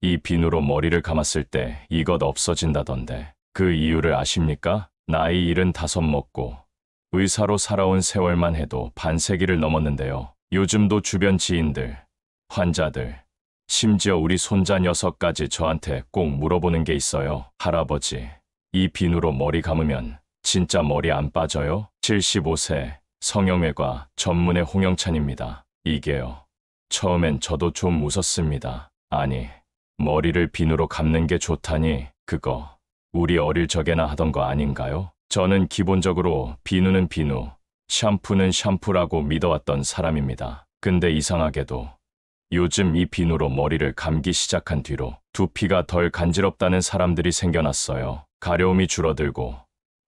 이 비누로 머리를 감았을 때 이것 없어진다던데 그 이유를 아십니까? 나이 75 먹고 의사로 살아온 세월만 해도 반세기를 넘었는데요. 요즘도 주변 지인들, 환자들, 심지어 우리 손자 녀석까지 저한테 꼭 물어보는 게 있어요. 할아버지, 이 비누로 머리 감으면 진짜 머리 안 빠져요? 75세 성형외과 전문의 홍영찬입니다. 이게요. 처음엔 저도 좀 웃었습니다. 아니, 머리를 비누로 감는 게 좋다니 그거 우리 어릴 적에나 하던 거 아닌가요? 저는 기본적으로 비누는 비누, 샴푸는 샴푸라고 믿어왔던 사람입니다. 근데 이상하게도 요즘 이 비누로 머리를 감기 시작한 뒤로 두피가 덜 간지럽다는 사람들이 생겨났어요. 가려움이 줄어들고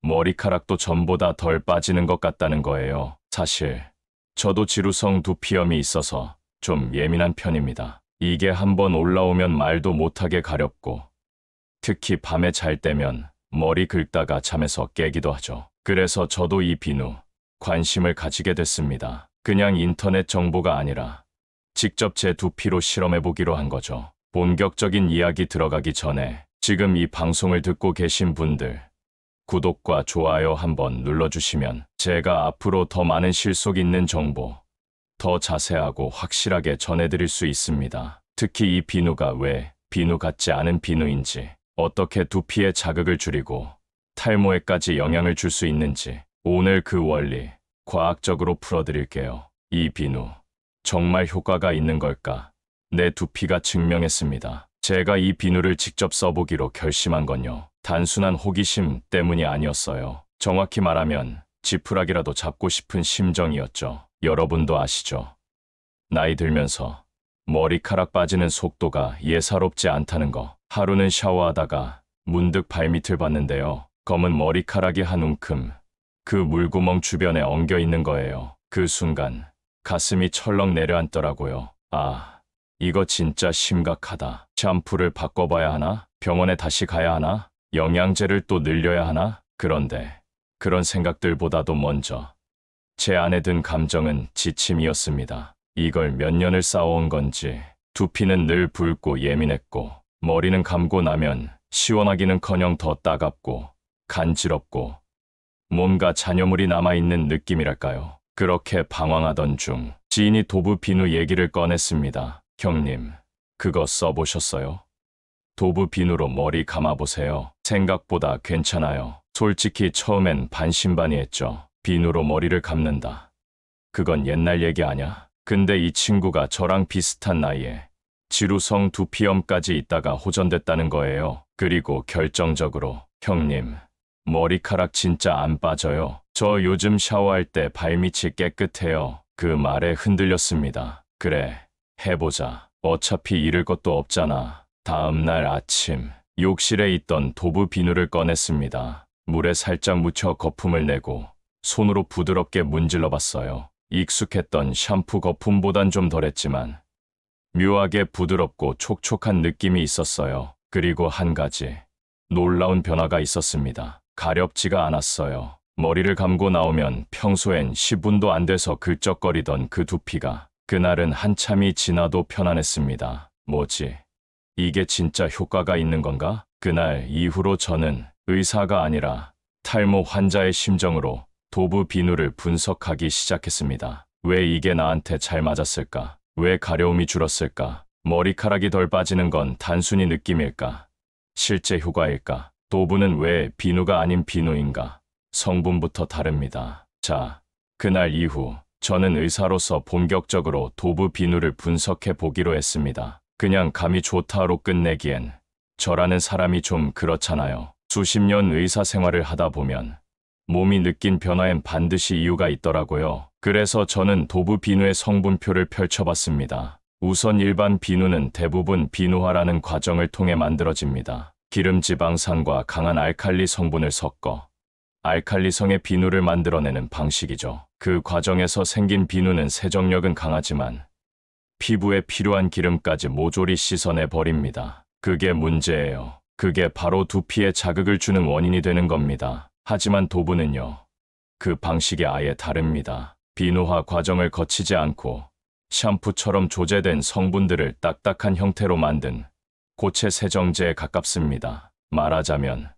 머리카락도 전보다 덜 빠지는 것 같다는 거예요. 사실 저도 지루성 두피염이 있어서 좀 예민한 편입니다. 이게 한번 올라오면 말도 못하게 가렵고 특히 밤에 잘 때면 머리 긁다가 잠에서 깨기도 하죠. 그래서 저도 이 비누 관심을 가지게 됐습니다. 그냥 인터넷 정보가 아니라 직접 제 두피로 실험해보기로 한 거죠. 본격적인 이야기 들어가기 전에 지금 이 방송을 듣고 계신 분들 구독과 좋아요 한번 눌러주시면 제가 앞으로 더 많은 실속 있는 정보 더 자세하고 확실하게 전해드릴 수 있습니다. 특히 이 비누가 왜 비누 같지 않은 비누인지, 어떻게 두피의 자극을 줄이고 탈모에까지 영향을 줄 수 있는지 오늘 그 원리 과학적으로 풀어드릴게요. 이 비누 정말 효과가 있는 걸까? 내 두피가 증명했습니다. 제가 이 비누를 직접 써보기로 결심한 건요. 단순한 호기심 때문이 아니었어요. 정확히 말하면 지푸라기라도 잡고 싶은 심정이었죠. 여러분도 아시죠? 나이 들면서 머리카락 빠지는 속도가 예사롭지 않다는 거. 하루는 샤워하다가 문득 발밑을 봤는데요. 검은 머리카락이 한 움큼 그 물구멍 주변에 엉겨 있는 거예요. 그 순간 가슴이 철렁 내려앉더라고요. 아, 이거 진짜 심각하다. 샴푸를 바꿔봐야 하나? 병원에 다시 가야 하나? 영양제를 또 늘려야 하나? 그런데 그런 생각들보다도 먼저 제 안에 든 감정은 지침이었습니다. 이걸 몇 년을 쌓아온 건지 두피는 늘 붉고 예민했고 머리는 감고 나면 시원하기는커녕 더 따갑고 간지럽고 뭔가 잔여물이 남아있는 느낌이랄까요. 그렇게 방황하던 중 지인이 도브 비누 얘기를 꺼냈습니다. 형님, 그거 써보셨어요? 도브 비누로 머리 감아보세요. 생각보다 괜찮아요. 솔직히 처음엔 반신반의했죠. 비누로 머리를 감는다. 그건 옛날 얘기 아냐? 근데 이 친구가 저랑 비슷한 나이에 지루성 두피염까지 있다가 호전됐다는 거예요. 그리고 결정적으로 형님, 머리카락 진짜 안 빠져요. 저 요즘 샤워할 때 발밑이 깨끗해요. 그 말에 흔들렸습니다. 그래, 해보자. 어차피 잃을 것도 없잖아. 다음 날 아침, 욕실에 있던 도브 비누를 꺼냈습니다. 물에 살짝 묻혀 거품을 내고 손으로 부드럽게 문질러 봤어요. 익숙했던 샴푸 거품보단 좀 덜했지만 묘하게 부드럽고 촉촉한 느낌이 있었어요. 그리고 한 가지 놀라운 변화가 있었습니다. 가렵지가 않았어요. 머리를 감고 나오면 평소엔 10분도 안 돼서 긁적거리던 그 두피가 그날은 한참이 지나도 편안했습니다. 뭐지? 이게 진짜 효과가 있는 건가? 그날 이후로 저는 의사가 아니라 탈모 환자의 심정으로 도브 비누를 분석하기 시작했습니다. 왜 이게 나한테 잘 맞았을까? 왜 가려움이 줄었을까? 머리카락이 덜 빠지는 건 단순히 느낌일까? 실제 효과일까? 도브는 왜 비누가 아닌 비누인가? 성분부터 다릅니다. 자, 그날 이후 저는 의사로서 본격적으로 도브 비누를 분석해 보기로 했습니다. 그냥 감이 좋다로 끝내기엔 저라는 사람이 좀 그렇잖아요. 수십 년 의사 생활을 하다 보면 몸이 느낀 변화엔 반드시 이유가 있더라고요. 그래서 저는 도브 비누의 성분표를 펼쳐봤습니다. 우선 일반 비누는 대부분 비누화라는 과정을 통해 만들어집니다. 기름지방산과 강한 알칼리 성분을 섞어 알칼리성의 비누를 만들어내는 방식이죠. 그 과정에서 생긴 비누는 세정력은 강하지만 피부에 필요한 기름까지 모조리 씻어내 버립니다. 그게 문제예요. 그게 바로 두피에 자극을 주는 원인이 되는 겁니다. 하지만 도브는요, 그 방식이 아예 다릅니다. 비누화 과정을 거치지 않고 샴푸처럼 조제된 성분들을 딱딱한 형태로 만든 고체 세정제에 가깝습니다. 말하자면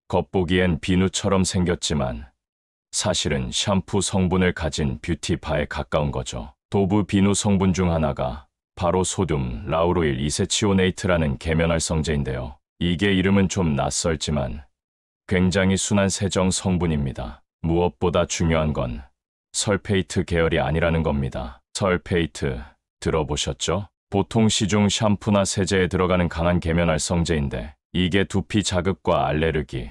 겉보기엔 비누처럼 생겼지만 사실은 샴푸 성분을 가진 뷰티바에 가까운 거죠. 도브 비누 성분 중 하나가 바로 소듐 라우로일 이세치오네이트라는 계면활성제인데요. 이게 이름은 좀 낯설지만 굉장히 순한 세정 성분입니다. 무엇보다 중요한 건 설페이트 계열이 아니라는 겁니다. 설페이트 들어보셨죠? 보통 시중 샴푸나 세제에 들어가는 강한 계면활성제인데 이게 두피 자극과 알레르기,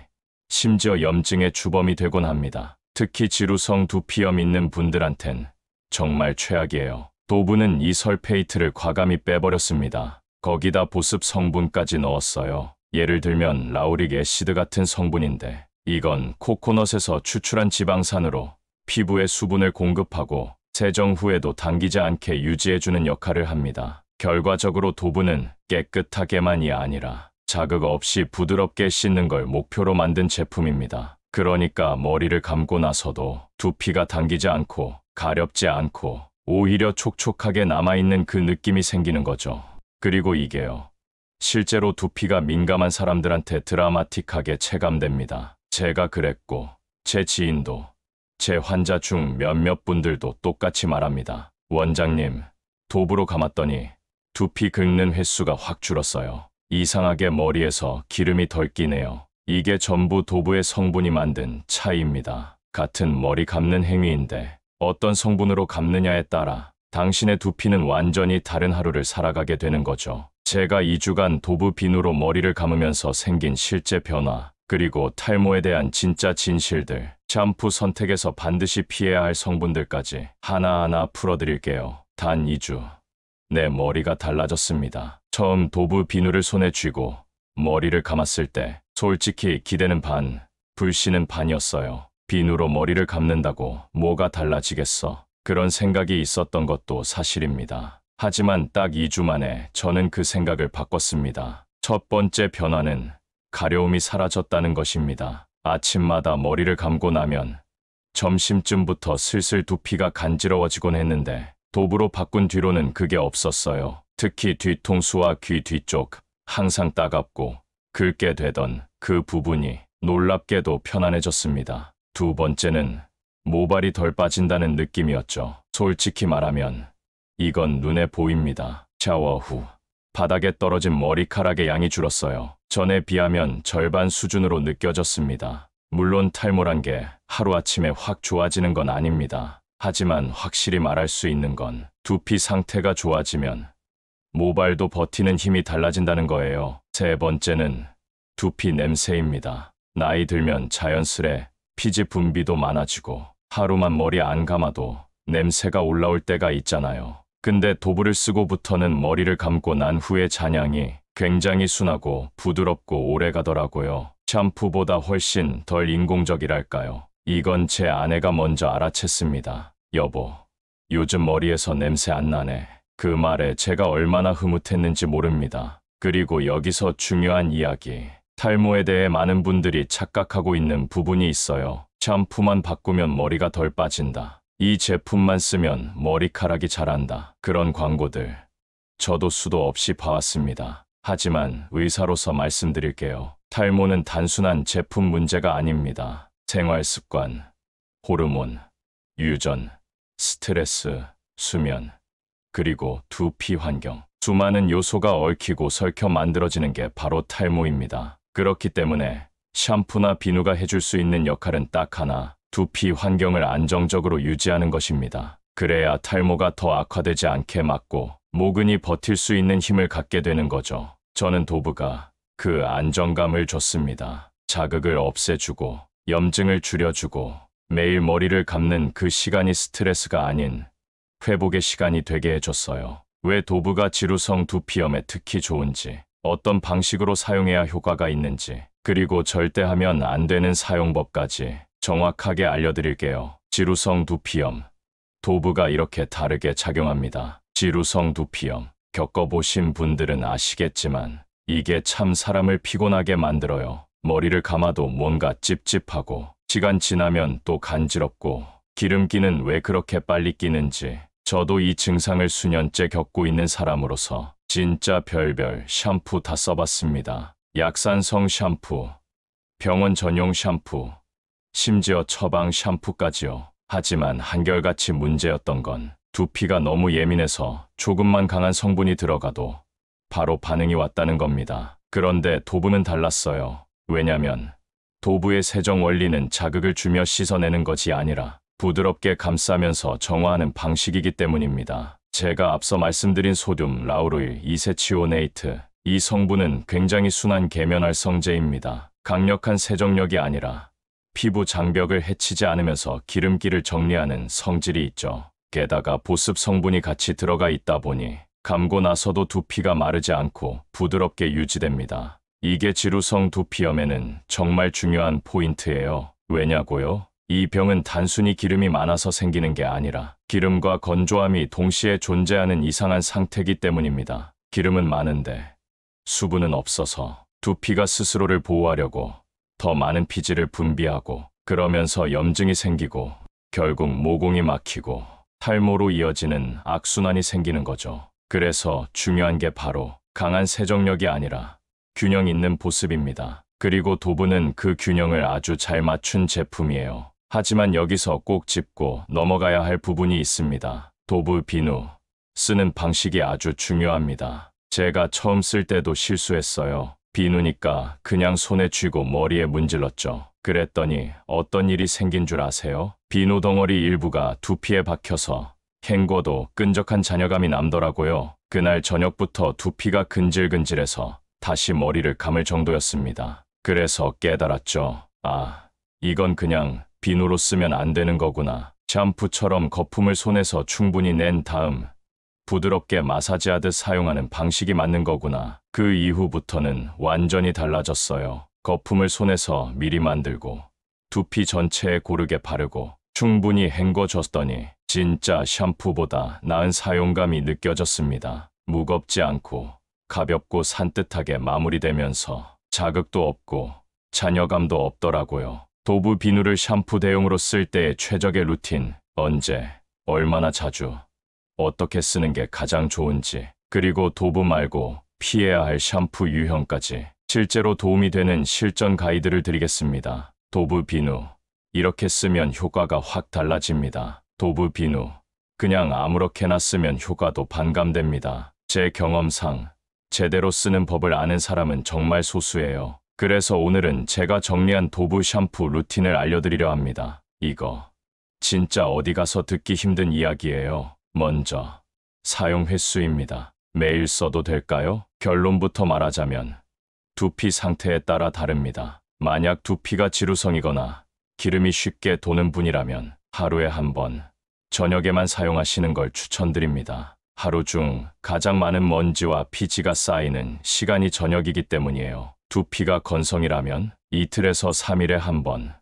심지어 염증의 주범이 되곤 합니다. 특히 지루성 두피염 있는 분들한텐 정말 최악이에요. 도브는 이 설페이트를 과감히 빼버렸습니다. 거기다 보습 성분까지 넣었어요. 예를 들면 라우릭 애시드 같은 성분인데 이건 코코넛에서 추출한 지방산으로 피부에 수분을 공급하고 세정 후에도 당기지 않게 유지해주는 역할을 합니다. 결과적으로 도브는 깨끗하게만이 아니라 자극 없이 부드럽게 씻는 걸 목표로 만든 제품입니다. 그러니까 머리를 감고 나서도 두피가 당기지 않고 가렵지 않고 오히려 촉촉하게 남아있는 그 느낌이 생기는 거죠. 그리고 이게요. 실제로 두피가 민감한 사람들한테 드라마틱하게 체감됩니다. 제가 그랬고 제 지인도 제 환자 중 몇몇 분들도 똑같이 말합니다. 원장님, 도브로 감았더니 두피 긁는 횟수가 확 줄었어요. 이상하게 머리에서 기름이 덜 끼네요. 이게 전부 도브의 성분이 만든 차이입니다. 같은 머리 감는 행위인데 어떤 성분으로 감느냐에 따라 당신의 두피는 완전히 다른 하루를 살아가게 되는 거죠. 제가 2주간 도브 비누로 머리를 감으면서 생긴 실제 변화, 그리고 탈모에 대한 진짜 진실들, 샴푸 선택에서 반드시 피해야 할 성분들까지 하나하나 풀어드릴게요. 단 2주. 내 머리가 달라졌습니다. 처음 도브 비누를 손에 쥐고 머리를 감았을 때 솔직히 기대는 반, 불신은 반이었어요. 비누로 머리를 감는다고 뭐가 달라지겠어? 그런 생각이 있었던 것도 사실입니다. 하지만 딱 2주 만에 저는 그 생각을 바꿨습니다. 첫 번째 변화는 가려움이 사라졌다는 것입니다. 아침마다 머리를 감고 나면 점심쯤부터 슬슬 두피가 간지러워지곤 했는데 도브로 바꾼 뒤로는 그게 없었어요. 특히 뒤통수와 귀 뒤쪽, 항상 따갑고 긁게 되던 그 부분이 놀랍게도 편안해졌습니다. 두 번째는 모발이 덜 빠진다는 느낌이었죠. 솔직히 말하면 이건 눈에 보입니다. 샤워 후 바닥에 떨어진 머리카락의 양이 줄었어요. 전에 비하면 절반 수준으로 느껴졌습니다. 물론 탈모란 게 하루아침에 확 좋아지는 건 아닙니다. 하지만 확실히 말할 수 있는 건 두피 상태가 좋아지면 모발도 버티는 힘이 달라진다는 거예요. 세 번째는 두피 냄새입니다. 나이 들면 자연스레 피지 분비도 많아지고 하루만 머리 안 감아도 냄새가 올라올 때가 있잖아요. 근데 도브를 쓰고부터는 머리를 감고 난 후의 잔향이 굉장히 순하고 부드럽고 오래 가더라고요. 샴푸보다 훨씬 덜 인공적이랄까요. 이건 제 아내가 먼저 알아챘습니다. 여보, 요즘 머리에서 냄새 안 나네. 그 말에 제가 얼마나 흐뭇했는지 모릅니다. 그리고 여기서 중요한 이야기. 탈모에 대해 많은 분들이 착각하고 있는 부분이 있어요. 샴푸만 바꾸면 머리가 덜 빠진다. 이 제품만 쓰면 머리카락이 자란다. 그런 광고들 저도 수도 없이 봐왔습니다. 하지만 의사로서 말씀드릴게요. 탈모는 단순한 제품 문제가 아닙니다. 생활 습관, 호르몬, 유전, 스트레스, 수면, 그리고 두피 환경. 수많은 요소가 얽히고 설켜 만들어지는 게 바로 탈모입니다. 그렇기 때문에 샴푸나 비누가 해줄 수 있는 역할은 딱 하나, 두피 환경을 안정적으로 유지하는 것입니다. 그래야 탈모가 더 악화되지 않게 막고 모근이 버틸 수 있는 힘을 갖게 되는 거죠. 저는 도브가 그 안정감을 줬습니다. 자극을 없애주고 염증을 줄여주고 매일 머리를 감는 그 시간이 스트레스가 아닌 회복의 시간이 되게 해줬어요. 왜 도브가 지루성 두피염에 특히 좋은지, 어떤 방식으로 사용해야 효과가 있는지, 그리고 절대 하면 안 되는 사용법까지 정확하게 알려드릴게요. 지루성 두피염. 도브가 이렇게 다르게 작용합니다. 지루성 두피염. 겪어보신 분들은 아시겠지만 이게 참 사람을 피곤하게 만들어요. 머리를 감아도 뭔가 찝찝하고 시간 지나면 또 간지럽고 기름기는 왜 그렇게 빨리 끼는지 저도 이 증상을 수년째 겪고 있는 사람으로서 진짜 별별 샴푸 다 써봤습니다. 약산성 샴푸, 병원 전용 샴푸, 심지어 처방 샴푸까지요. 하지만 한결같이 문제였던 건 두피가 너무 예민해서 조금만 강한 성분이 들어가도 바로 반응이 왔다는 겁니다. 그런데 도브는 달랐어요. 왜냐면 도브의 세정 원리는 자극을 주며 씻어내는 것이 아니라 부드럽게 감싸면서 정화하는 방식이기 때문입니다. 제가 앞서 말씀드린 소듐, 라우르일, 이세치오네이트, 이 성분은 굉장히 순한 계면활성제입니다. 강력한 세정력이 아니라 피부 장벽을 해치지 않으면서 기름기를 정리하는 성질이 있죠. 게다가 보습 성분이 같이 들어가 있다 보니 감고 나서도 두피가 마르지 않고 부드럽게 유지됩니다. 이게 지루성 두피염에는 정말 중요한 포인트예요. 왜냐고요? 이 병은 단순히 기름이 많아서 생기는 게 아니라 기름과 건조함이 동시에 존재하는 이상한 상태이기 때문입니다. 기름은 많은데 수분은 없어서 두피가 스스로를 보호하려고 더 많은 피지를 분비하고 그러면서 염증이 생기고 결국 모공이 막히고 탈모로 이어지는 악순환이 생기는 거죠. 그래서 중요한 게 바로 강한 세정력이 아니라 균형 있는 보습입니다. 그리고 도브는 그 균형을 아주 잘 맞춘 제품이에요. 하지만 여기서 꼭 짚고 넘어가야 할 부분이 있습니다. 도브 비누. 쓰는 방식이 아주 중요합니다. 제가 처음 쓸 때도 실수했어요. 비누니까 그냥 손에 쥐고 머리에 문질렀죠. 그랬더니 어떤 일이 생긴 줄 아세요? 비누 덩어리 일부가 두피에 박혀서 헹궈도 끈적한 잔여감이 남더라고요. 그날 저녁부터 두피가 근질근질해서 다시 머리를 감을 정도였습니다. 그래서 깨달았죠. 아, 이건 그냥 비누로 쓰면 안 되는 거구나. 샴푸처럼 거품을 손에서 충분히 낸 다음 부드럽게 마사지하듯 사용하는 방식이 맞는 거구나. 그 이후부터는 완전히 달라졌어요. 거품을 손에서 미리 만들고 두피 전체에 고르게 바르고 충분히 헹궈줬더니 진짜 샴푸보다 나은 사용감이 느껴졌습니다. 무겁지 않고 가볍고 산뜻하게 마무리되면서 자극도 없고 잔여감도 없더라고요. 도브 비누를 샴푸 대용으로 쓸 때의 최적의 루틴, 언제, 얼마나 자주, 어떻게 쓰는 게 가장 좋은지, 그리고 도브 말고 피해야 할 샴푸 유형까지 실제로 도움이 되는 실전 가이드를 드리겠습니다. 도브 비누. 이렇게 쓰면 효과가 확 달라집니다. 도브 비누. 그냥 아무렇게나 쓰면 효과도 반감됩니다. 제 경험상 제대로 쓰는 법을 아는 사람은 정말 소수예요. 그래서 오늘은 제가 정리한 도브 샴푸 루틴을 알려드리려 합니다. 이거 진짜 어디 가서 듣기 힘든 이야기예요. 먼저 사용 횟수입니다. 매일 써도 될까요? 결론부터 말하자면 두피 상태에 따라 다릅니다. 만약 두피가 지루성이거나 기름이 쉽게 도는 분이라면 하루에 한 번, 저녁에만 사용하시는 걸 추천드립니다. 하루 중 가장 많은 먼지와 피지가 쌓이는 시간이 저녁이기 때문이에요. 두피가 건성이라면 이틀에서 3일에 한 번,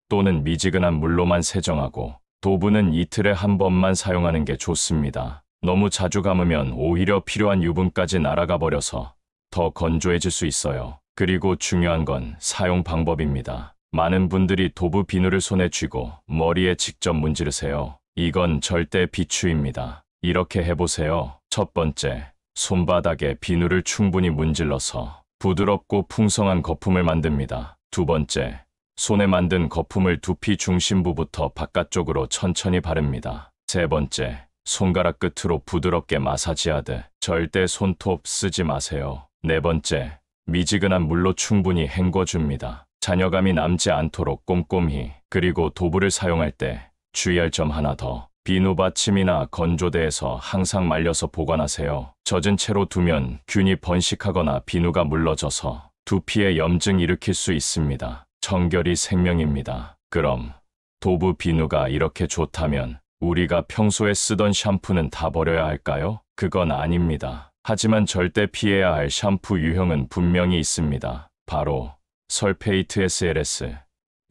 또는 미지근한 물로만 세정하고 도브는 이틀에 한 번만 사용하는 게 좋습니다. 너무 자주 감으면 오히려 필요한 유분까지 날아가 버려서 더 건조해질 수 있어요. 그리고 중요한 건 사용 방법입니다. 많은 분들이 도브 비누를 손에 쥐고 머리에 직접 문지르세요. 이건 절대 비추입니다. 이렇게 해보세요. 첫 번째, 손바닥에 비누를 충분히 문질러서 부드럽고 풍성한 거품을 만듭니다. 두 번째, 손에 만든 거품을 두피 중심부부터 바깥쪽으로 천천히 바릅니다. 세 번째, 손가락 끝으로 부드럽게 마사지하듯 절대 손톱 쓰지 마세요. 네 번째, 미지근한 물로 충분히 헹궈줍니다. 잔여감이 남지 않도록 꼼꼼히. 그리고 도브를 사용할 때 주의할 점 하나 더. 비누 받침이나 건조대에서 항상 말려서 보관하세요. 젖은 채로 두면 균이 번식하거나 비누가 물러져서 두피에 염증 일으킬 수 있습니다. 청결이 생명입니다. 그럼 도브 비누가 이렇게 좋다면 우리가 평소에 쓰던 샴푸는 다 버려야 할까요? 그건 아닙니다. 하지만 절대 피해야 할 샴푸 유형은 분명히 있습니다. 바로 설페이트 SLS,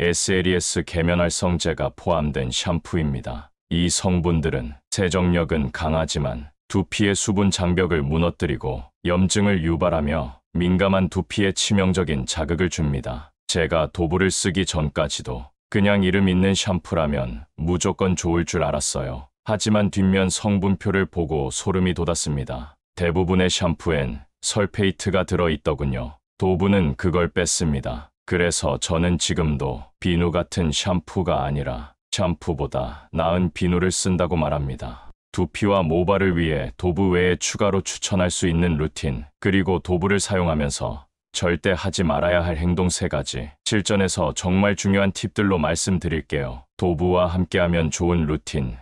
SLES 계면활성제가 포함된 샴푸입니다. 이 성분들은 세정력은 강하지만 두피의 수분 장벽을 무너뜨리고 염증을 유발하며 민감한 두피에 치명적인 자극을 줍니다. 제가 도브를 쓰기 전까지도 그냥 이름 있는 샴푸라면 무조건 좋을 줄 알았어요. 하지만 뒷면 성분표를 보고 소름이 돋았습니다. 대부분의 샴푸엔 설페이트가 들어있더군요. 도부는 그걸 뺐습니다. 그래서 저는 지금도 비누 같은 샴푸가 아니라 샴푸보다 나은 비누를 쓴다고 말합니다. 두피와 모발을 위해 도부 외에 추가로 추천할 수 있는 루틴, 그리고 도부를 사용하면서 절대 하지 말아야 할 행동 3가지, 실전에서 정말 중요한 팁들로 말씀드릴게요. 도부와 함께하면 좋은 루틴,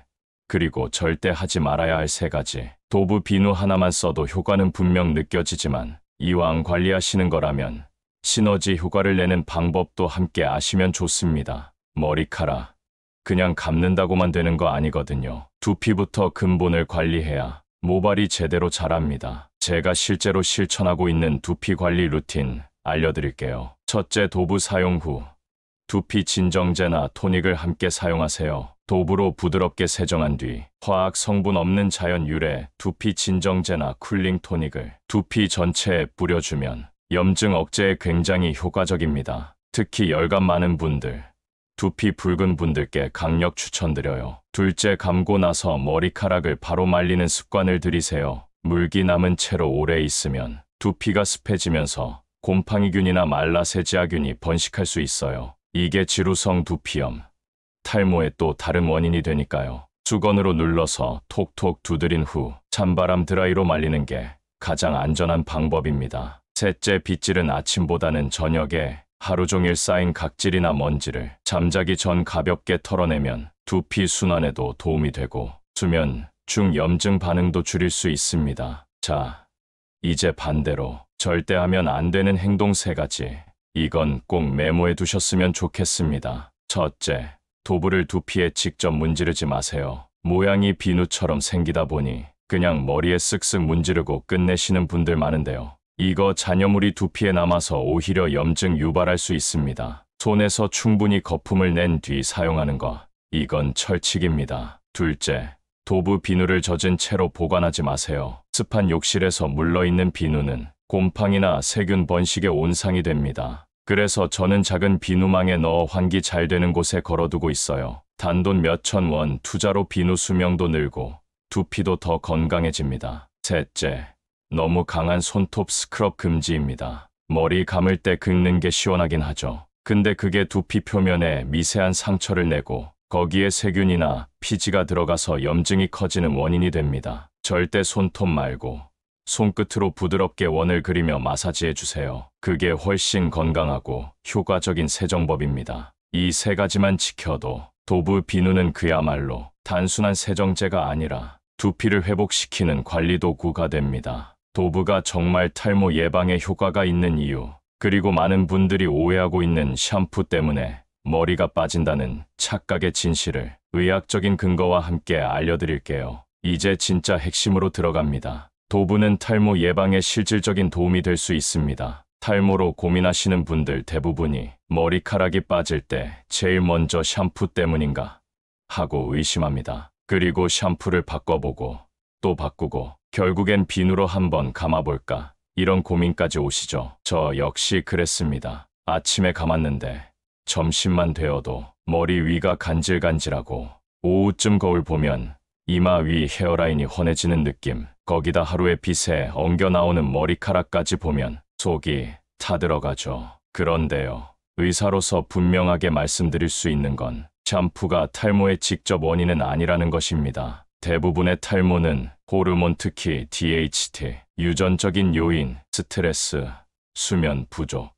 그리고 절대 하지 말아야 할 3가지. 도부 비누 하나만 써도 효과는 분명 느껴지지만 이왕 관리하시는 거라면 시너지 효과를 내는 방법도 함께 아시면 좋습니다. 머리카락, 그냥 감는다고만 되는 거 아니거든요. 두피부터 근본을 관리해야 모발이 제대로 자랍니다. 제가 실제로 실천하고 있는 두피 관리 루틴 알려드릴게요. 첫째, 도부 사용 후 두피 진정제나 토닉을 함께 사용하세요. 도부로 부드럽게 세정한 뒤 화학 성분 없는 자연 유래 두피 진정제나 쿨링 토닉을 두피 전체에 뿌려주면 염증 억제에 굉장히 효과적입니다. 특히 열감 많은 분들, 두피 붉은 분들께 강력 추천드려요. 둘째, 감고 나서 머리카락을 바로 말리는 습관을 들이세요. 물기 남은 채로 오래 있으면 두피가 습해지면서 곰팡이균이나 말라세지아균이 번식할 수 있어요. 이게 지루성 두피염, 탈모의 또 다른 원인이 되니까요. 수건으로 눌러서 톡톡 두드린 후 찬바람 드라이로 말리는 게 가장 안전한 방법입니다. 셋째, 빗질은 아침보다는 저녁에 하루 종일 쌓인 각질이나 먼지를 잠자기 전 가볍게 털어내면 두피 순환에도 도움이 되고 수면 중 염증 반응도 줄일 수 있습니다. 자, 이제 반대로 절대 하면 안 되는 행동 3가지. 이건 꼭 메모해 두셨으면 좋겠습니다. 첫째, 도부를 두피에 직접 문지르지 마세요. 모양이 비누처럼 생기다 보니 그냥 머리에 쓱쓱 문지르고 끝내시는 분들 많은데요. 이거 잔여물이 두피에 남아서 오히려 염증 유발할 수 있습니다. 손에서 충분히 거품을 낸 뒤 사용하는 거, 이건 철칙입니다. 둘째, 도부 비누를 젖은 채로 보관하지 마세요. 습한 욕실에서 물러있는 비누는 곰팡이나 세균 번식의 온상이 됩니다. 그래서 저는 작은 비누망에 넣어 환기 잘 되는 곳에 걸어두고 있어요. 단돈 몇천 원 투자로 비누 수명도 늘고 두피도 더 건강해집니다. 셋째, 너무 강한 손톱 스크럽 금지입니다. 머리 감을 때 긁는 게 시원하긴 하죠. 근데 그게 두피 표면에 미세한 상처를 내고 거기에 세균이나 피지가 들어가서 염증이 커지는 원인이 됩니다. 절대 손톱 말고 손끝으로 부드럽게 원을 그리며 마사지해 주세요. 그게 훨씬 건강하고 효과적인 세정법입니다. 이 3가지만 지켜도 도부 비누는 그야말로 단순한 세정제가 아니라 두피를 회복시키는 관리 도구가 됩니다. 도부가 정말 탈모 예방에 효과가 있는 이유, 그리고 많은 분들이 오해하고 있는 샴푸 때문에 머리가 빠진다는 착각의 진실을 의학적인 근거와 함께 알려드릴게요. 이제 진짜 핵심으로 들어갑니다. 도부는 탈모 예방에 실질적인 도움이 될 수 있습니다. 탈모로 고민하시는 분들 대부분이 머리카락이 빠질 때 제일 먼저 샴푸 때문인가 하고 의심합니다. 그리고 샴푸를 바꿔보고 또 바꾸고 결국엔 비누로 한번 감아볼까, 이런 고민까지 오시죠. 저 역시 그랬습니다. 아침에 감았는데 점심만 되어도 머리 위가 간질간질하고 오후쯤 거울 보면 이마 위 헤어라인이 훤해지는 느낌, 거기다 하루의 빗에 엉겨 나오는 머리카락까지 보면 속이 타들어가죠. 그런데요, 의사로서 분명하게 말씀드릴 수 있는 건 샴푸가 탈모의 직접 원인은 아니라는 것입니다. 대부분의 탈모는 호르몬, 특히 DHT, 유전적인 요인, 스트레스, 수면 부족,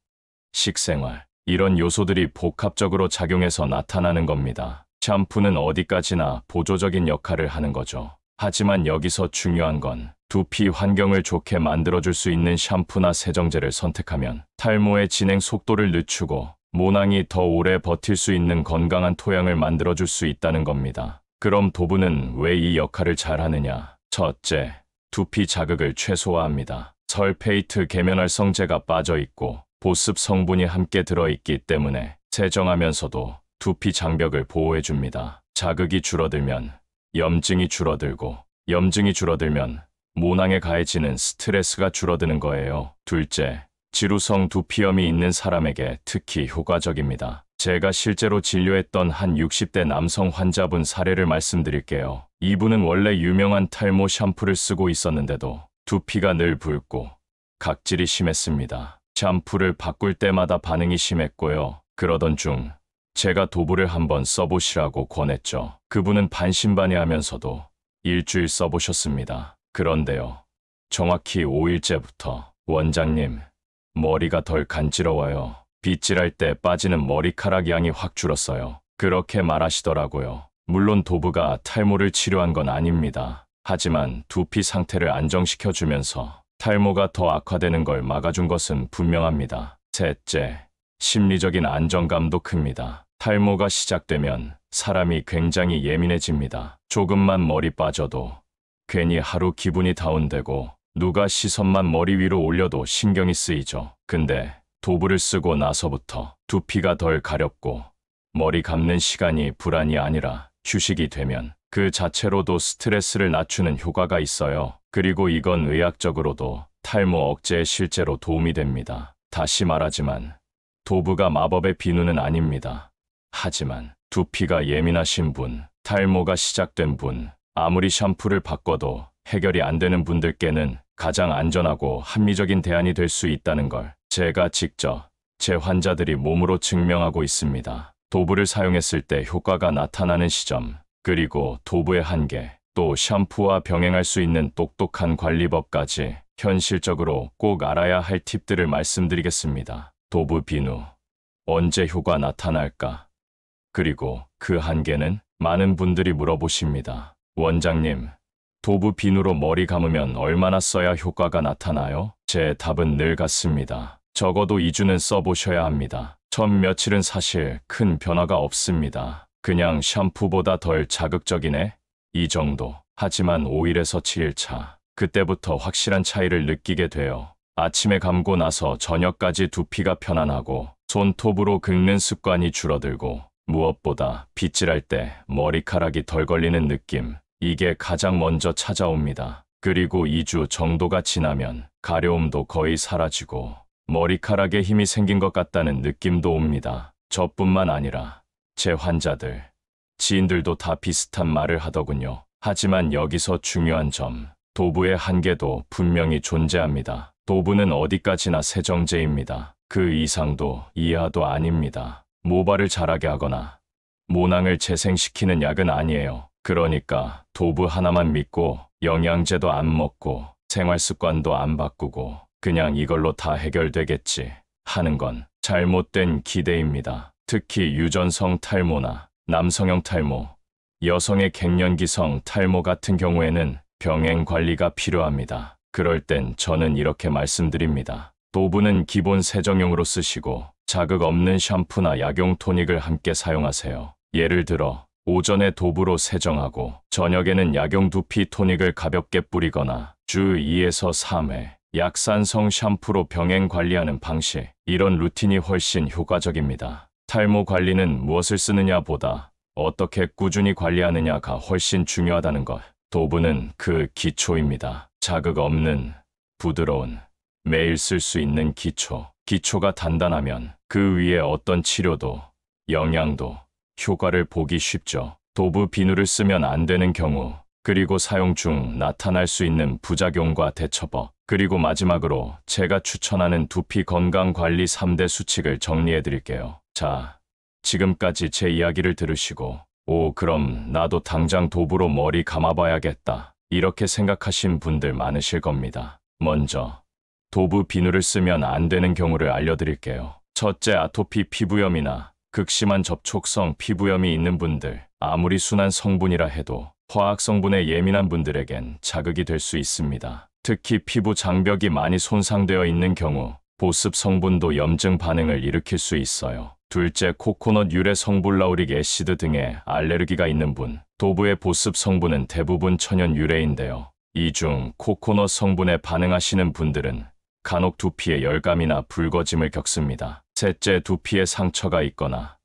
식생활, 이런 요소들이 복합적으로 작용해서 나타나는 겁니다. 샴푸는 어디까지나 보조적인 역할을 하는 거죠. 하지만 여기서 중요한 건 두피 환경을 좋게 만들어줄 수 있는 샴푸나 세정제를 선택하면 탈모의 진행 속도를 늦추고 모낭이 더 오래 버틸 수 있는 건강한 토양을 만들어줄 수 있다는 겁니다. 그럼 도부는 왜 이 역할을 잘하느냐? 첫째, 두피 자극을 최소화합니다. 설페이트 계면활성제가 빠져있고 보습 성분이 함께 들어있기 때문에 세정하면서도 두피 장벽을 보호해줍니다. 자극이 줄어들면 염증이 줄어들고, 염증이 줄어들면 모낭에 가해지는 스트레스가 줄어드는 거예요. 둘째, 지루성 두피염이 있는 사람에게 특히 효과적입니다. 제가 실제로 진료했던 한 60대 남성 환자분 사례를 말씀드릴게요. 이분은 원래 유명한 탈모 샴푸를 쓰고 있었는데도 두피가 늘 붉고 각질이 심했습니다. 샴푸를 바꿀 때마다 반응이 심했고요. 그러던 중 제가 도브를 한번 써보시라고 권했죠. 그분은 반신반의하면서도 일주일 써보셨습니다. 그런데요, 정확히 5일째부터 원장님, 머리가 덜 간지러워요. 빗질할 때 빠지는 머리카락 양이 확 줄었어요. 그렇게 말하시더라고요. 물론 도브가 탈모를 치료한 건 아닙니다. 하지만 두피 상태를 안정시켜주면서 탈모가 더 악화되는 걸 막아준 것은 분명합니다. 셋째, 심리적인 안정감도 큽니다. 탈모가 시작되면 사람이 굉장히 예민해집니다. 조금만 머리 빠져도 괜히 하루 기분이 다운되고 누가 시선만 머리 위로 올려도 신경이 쓰이죠. 근데 도브를 쓰고 나서부터 두피가 덜 가렵고 머리 감는 시간이 불안이 아니라 휴식이 되면 그 자체로도 스트레스를 낮추는 효과가 있어요. 그리고 이건 의학적으로도 탈모 억제에 실제로 도움이 됩니다. 다시 말하지만 도브가 마법의 비누는 아닙니다. 하지만 두피가 예민하신 분, 탈모가 시작된 분, 아무리 샴푸를 바꿔도 해결이 안 되는 분들께는 가장 안전하고 합리적인 대안이 될 수 있다는 걸 제가 직접 제 환자들이 몸으로 증명하고 있습니다. 도브를 사용했을 때 효과가 나타나는 시점, 그리고 도브의 한계, 또 샴푸와 병행할 수 있는 똑똑한 관리법까지 현실적으로 꼭 알아야 할 팁들을 말씀드리겠습니다. 도브 비누, 언제 효과 나타날까? 그리고 그 한계는? 많은 분들이 물어보십니다. 원장님, 도브 비누로 머리 감으면 얼마나 써야 효과가 나타나요? 제 답은 늘 같습니다. 적어도 2주는 써보셔야 합니다. 첫 며칠은 사실 큰 변화가 없습니다. 그냥 샴푸보다 덜 자극적이네? 이 정도. 하지만 5일에서 7일차. 그때부터 확실한 차이를 느끼게 돼요. 아침에 감고 나서 저녁까지 두피가 편안하고 손톱으로 긁는 습관이 줄어들고 무엇보다 빗질할 때 머리카락이 덜 걸리는 느낌. 이게 가장 먼저 찾아옵니다. 그리고 2주 정도가 지나면 가려움도 거의 사라지고 머리카락에 힘이 생긴 것 같다는 느낌도 옵니다. 저뿐만 아니라 제 환자들, 지인들도 다 비슷한 말을 하더군요. 하지만 여기서 중요한 점, 도브의 한계도 분명히 존재합니다. 도브는 어디까지나 세정제입니다. 그 이상도 이하도 아닙니다. 모발을 자라게 하거나 모낭을 재생시키는 약은 아니에요. 그러니까 도브 하나만 믿고 영양제도 안 먹고 생활습관도 안 바꾸고 그냥 이걸로 다 해결되겠지 하는 건 잘못된 기대입니다. 특히 유전성 탈모나 남성형 탈모, 여성의 갱년기성 탈모 같은 경우에는 병행 관리가 필요합니다. 그럴 땐 저는 이렇게 말씀드립니다. 도브는 기본 세정용으로 쓰시고 자극 없는 샴푸나 약용 토닉을 함께 사용하세요. 예를 들어 오전에 도브로 세정하고 저녁에는 약용 두피 토닉을 가볍게 뿌리거나 주 2에서 3회 약산성 샴푸로 병행 관리하는 방식. 이런 루틴이 훨씬 효과적입니다. 탈모 관리는 무엇을 쓰느냐보다 어떻게 꾸준히 관리하느냐가 훨씬 중요하다는 것. 도브는 그 기초입니다. 자극 없는, 부드러운, 매일 쓸 수 있는 기초. 기초가 단단하면 그 위에 어떤 치료도, 영양도, 효과를 보기 쉽죠. 도브 비누를 쓰면 안 되는 경우, 그리고 사용 중 나타날 수 있는 부작용과 대처법, 그리고 마지막으로 제가 추천하는 두피 건강 관리 3대 수칙을 정리해 드릴게요. 자, 지금까지 제 이야기를 들으시고 그럼 나도 당장 도브로 머리 감아봐야겠다. 이렇게 생각하신 분들 많으실 겁니다. 먼저, 도브 비누를 쓰면 안 되는 경우를 알려드릴게요. 첫째, 아토피 피부염이나 극심한 접촉성 피부염이 있는 분들. 아무리 순한 성분이라 해도 화학 성분에 예민한 분들에겐 자극이 될 수 있습니다. 특히 피부 장벽이 많이 손상되어 있는 경우 보습 성분도 염증 반응을 일으킬 수 있어요. 둘째, 코코넛 유래 성분 라우릭 애시드 등의 알레르기가 있는 분. 도브의 보습 성분은 대부분 천연 유래인데요. 이 중 코코넛 성분에 반응하시는 분들은 간혹 두피에 열감이나 붉어짐을 겪습니다. 셋째, 두피에 상처가 있거나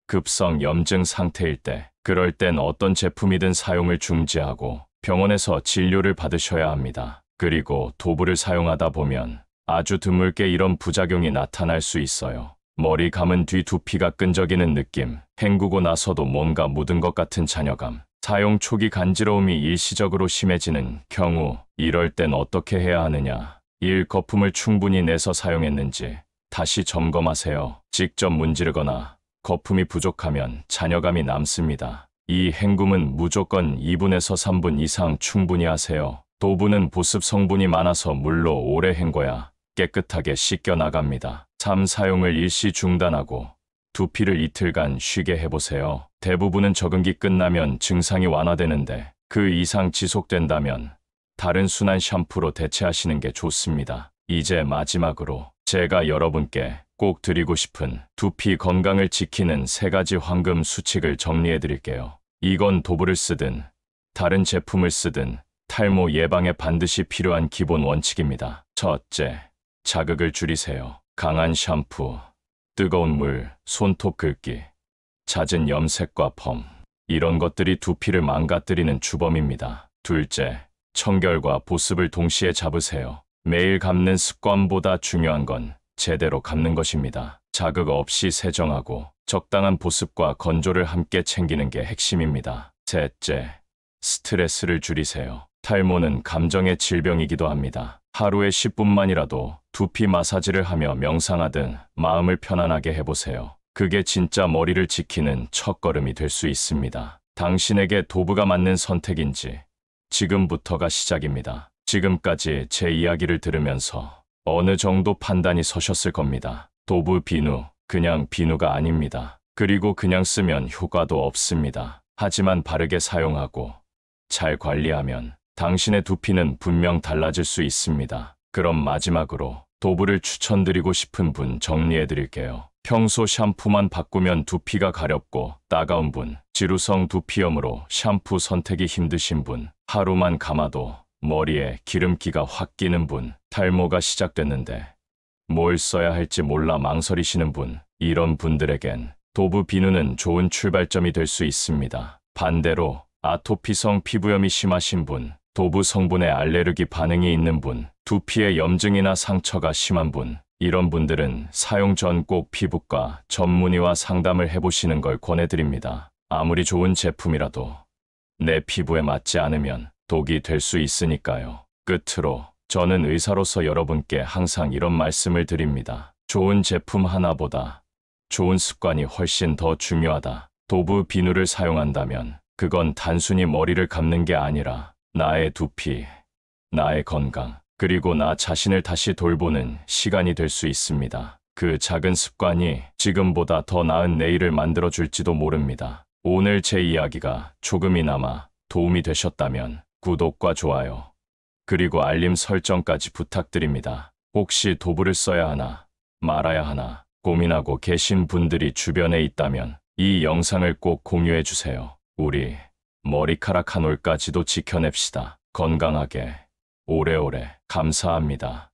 급성 염증 상태일 때, 그럴 땐 어떤 제품이든 사용을 중지하고 병원에서 진료를 받으셔야 합니다. 그리고 도브를 사용하다 보면 아주 드물게 이런 부작용이 나타날 수 있어요. 머리 감은 뒤 두피가 끈적이는 느낌, 헹구고 나서도 뭔가 묻은 것 같은 잔여감, 사용 초기 간지러움이 일시적으로 심해지는 경우 이럴 땐 어떻게 해야 하느냐. 1. 거품을 충분히 내서 사용했는지 다시 점검하세요. 직접 문지르거나 거품이 부족하면 잔여감이 남습니다. 이 헹굼은 무조건 2분에서 3분 이상 충분히 하세요. 도부는 보습 성분이 많아서 물로 오래 헹궈야 깨끗하게 씻겨 나갑니다. 3. 사용을 일시 중단하고 두피를 이틀간 쉬게 해보세요. 대부분은 적응기 끝나면 증상이 완화되는데 그 이상 지속된다면 다른 순한 샴푸로 대체하시는 게 좋습니다. 이제 마지막으로 제가 여러분께 꼭 드리고 싶은 두피 건강을 지키는 3가지 황금 수칙을 정리해 드릴게요. 이건 도브를 쓰든 다른 제품을 쓰든 탈모 예방에 반드시 필요한 기본 원칙입니다. 첫째, 자극을 줄이세요. 강한 샴푸, 뜨거운 물, 손톱 긁기, 잦은 염색과 펌, 이런 것들이 두피를 망가뜨리는 주범입니다. 둘째, 청결과 보습을 동시에 잡으세요. 매일 감는 습관보다 중요한 건 제대로 감는 것입니다. 자극 없이 세정하고 적당한 보습과 건조를 함께 챙기는 게 핵심입니다. 셋째, 스트레스를 줄이세요. 탈모는 감정의 질병이기도 합니다. 하루에 10분만이라도 두피 마사지를 하며 명상하든 마음을 편안하게 해보세요. 그게 진짜 머리를 지키는 첫걸음이 될 수 있습니다. 당신에게 도브가 맞는 선택인지 지금부터가 시작입니다. 지금까지 제 이야기를 들으면서 어느 정도 판단이 서셨을 겁니다. 도브 비누, 그냥 비누가 아닙니다. 그리고 그냥 쓰면 효과도 없습니다. 하지만 바르게 사용하고 잘 관리하면 당신의 두피는 분명 달라질 수 있습니다. 그럼 마지막으로 도브를 추천드리고 싶은 분 정리해 드릴게요. 평소 샴푸만 바꾸면 두피가 가렵고 따가운 분, 지루성 두피염으로 샴푸 선택이 힘드신 분, 하루만 감아도 머리에 기름기가 확 끼는 분, 탈모가 시작됐는데 뭘 써야 할지 몰라 망설이시는 분, 이런 분들에겐 도브 비누는 좋은 출발점이 될 수 있습니다. 반대로 아토피성 피부염이 심하신 분, 도브 성분에 알레르기 반응이 있는 분, 두피에 염증이나 상처가 심한 분, 이런 분들은 사용 전 꼭 피부과 전문의와 상담을 해보시는 걸 권해드립니다. 아무리 좋은 제품이라도 내 피부에 맞지 않으면 독이 될 수 있으니까요. 끝으로 저는 의사로서 여러분께 항상 이런 말씀을 드립니다. 좋은 제품 하나보다 좋은 습관이 훨씬 더 중요하다. 도브 비누를 사용한다면 그건 단순히 머리를 감는 게 아니라 나의 두피, 나의 건강, 그리고 나 자신을 다시 돌보는 시간이 될 수 있습니다. 그 작은 습관이 지금보다 더 나은 내일을 만들어줄지도 모릅니다. 오늘 제 이야기가 조금이나마 도움이 되셨다면 구독과 좋아요, 그리고 알림 설정까지 부탁드립니다. 혹시 도브를 써야 하나, 말아야 하나 고민하고 계신 분들이 주변에 있다면 이 영상을 꼭 공유해 주세요. 우리 머리카락 한 올까지도 지켜냅시다. 건강하게, 오래오래. 감사합니다.